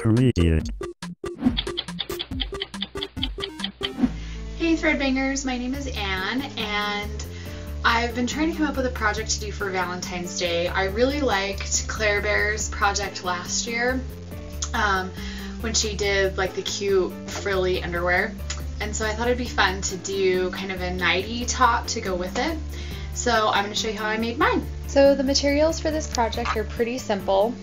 Intermediate. Hey Threadbangers, my name is Anne, and I've been trying to come up with a project to do for Valentine's Day. I really liked Claire Bear's project last year when she did like the cute frilly underwear, and so I thought it'd be fun to do kind of a nightie top to go with it. So I'm going to show you how I made mine. So the materials for this project are pretty simple.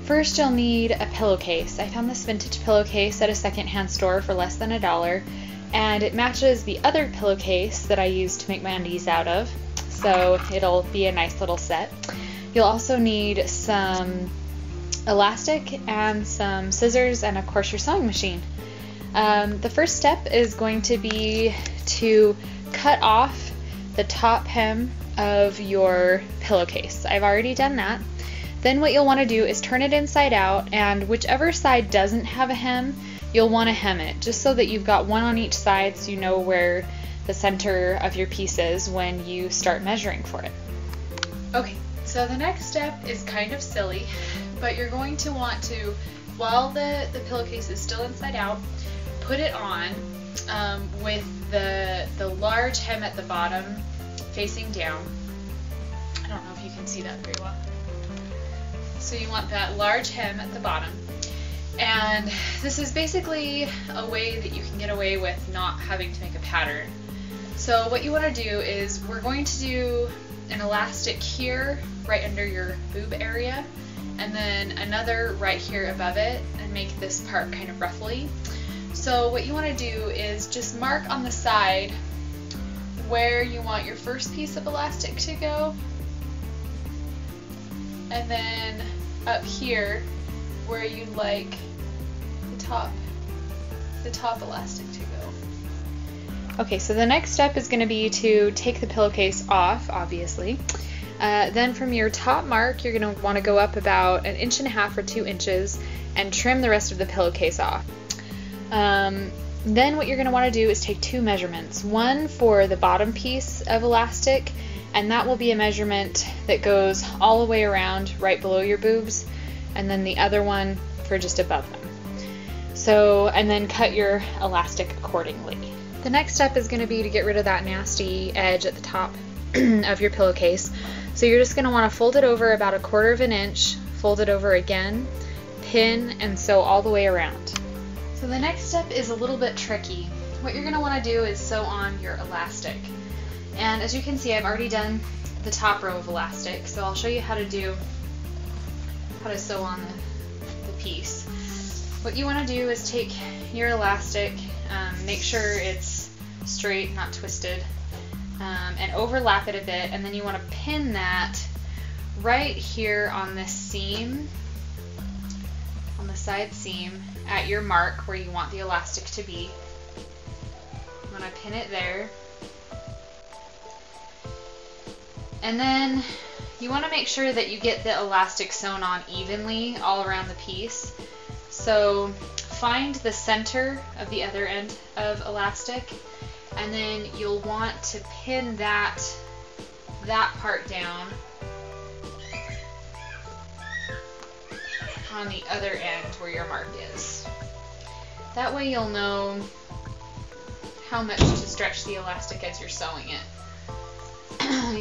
First you'll need a pillowcase. I found this vintage pillowcase at a secondhand store for less than $1, and it matches the other pillowcase that I used to make my undies out of, so it'll be a nice little set. You'll also need some elastic and some scissors and of course your sewing machine. The first step is going to be to cut off the top hem of your pillowcase. I've already done that. Then what you'll want to do is turn it inside out, and whichever side doesn't have a hem, you'll want to hem it, just so that you've got one on each side so you know where the center of your piece is when you start measuring for it. Okay, so the next step is kind of silly, but you're going to want to, while the pillowcase is still inside out, put it on with the large hem at the bottom facing down. I don't know if you can see that very well. So you want that large hem at the bottom, and this is basically a way that you can get away with not having to make a pattern. So what you want to do is we're going to do an elastic here right under your boob area, and then another right here above it, and make this part kind of ruffly. So what you want to do is just mark on the side where you want your first piece of elastic to go, and then up here where you'd like the top elastic to go. Okay, so the next step is going to be to take the pillowcase off, obviously. Then from your top mark, you're going to want to go up about 1.5 inches or 2 inches and trim the rest of the pillowcase off. Then what you're going to want to do is take 2 measurements. One for the bottom piece of elastic, and that will be a measurement that goes all the way around right below your boobs, and then the other one for just above them. So, and then cut your elastic accordingly. The next step is going to be to get rid of that nasty edge at the top of your pillowcase. So you're just going to want to fold it over about 1/4 inch, fold it over again, pin, and sew all the way around. So the next step is a little bit tricky. What you're going to want to do is sew on your elastic. And as you can see, I've already done the top row of elastic, so I'll show you how to sew on the piece. What you want to do is take your elastic, make sure it's straight, not twisted, and overlap it a bit, and then you want to pin that right here on this seam, on the side seam, at your mark where you want the elastic to be. You want to pin it there. And then you want to make sure that you get the elastic sewn on evenly all around the piece. So find the center of the other end of elastic, and then you'll want to pin that part down on the other end where your mark is. That way you'll know how much to stretch the elastic as you're sewing it.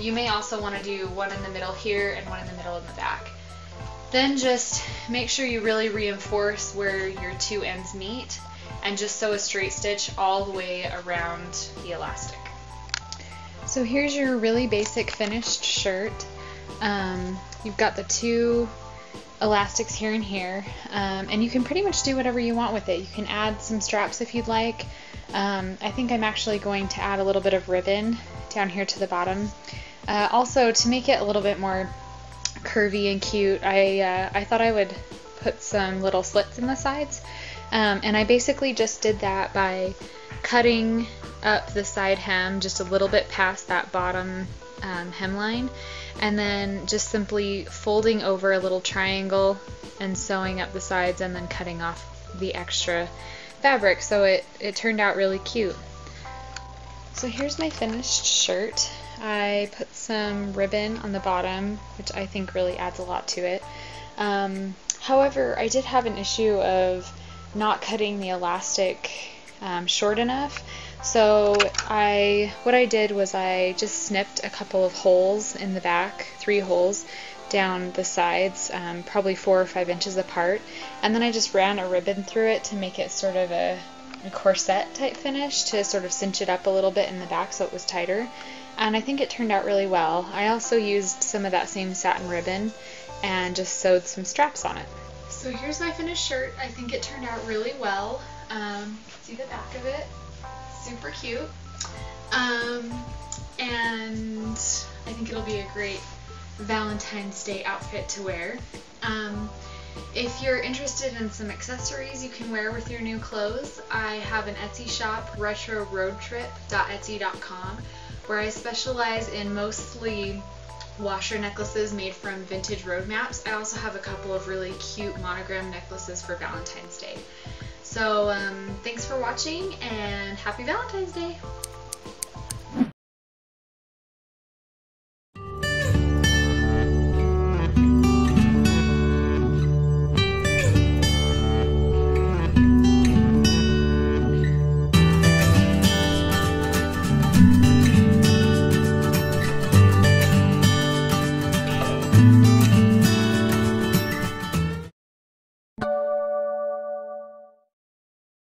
You may also want to do one in the middle here and one in the middle in the back. Then just make sure you really reinforce where your 2 ends meet, and just sew a straight stitch all the way around the elastic. So here's your really basic finished shirt. You've got the 2 elastics here and here, and you can pretty much do whatever you want with it. You can add some straps if you'd like. I think I'm actually going to add a little bit of ribbon down here to the bottom. Also, to make it a little bit more curvy and cute, I thought I would put some little slits in the sides, and I basically just did that by cutting up the side hem just a little bit past that bottom hemline, and then just simply folding over a little triangle and sewing up the sides, and then cutting off the extra fabric, so it turned out really cute. So here's my finished shirt. I put some ribbon on the bottom, which I think really adds a lot to it. However, I did have an issue of not cutting the elastic short enough. So what I did was I just snipped a couple of holes in the back, 3 holes down the sides, probably 4 or 5 inches apart, and then I just ran a ribbon through it to make it sort of a corset type finish to sort of cinch it up a little bit in the back so it was tighter, and I think it turned out really well. I also used some of that same satin ribbon and just sewed some straps on it. So here's my finished shirt. I think it turned out really well. See the back of it? Super cute. And I think it'll be a great Valentine's Day outfit to wear. If you're interested in some accessories you can wear with your new clothes, I have an Etsy shop, retroroadtrip.etsy.com, where I specialize in mostly washer necklaces made from vintage road maps. I also have a couple of really cute monogram necklaces for Valentine's Day. So thanks for watching and happy Valentine's Day!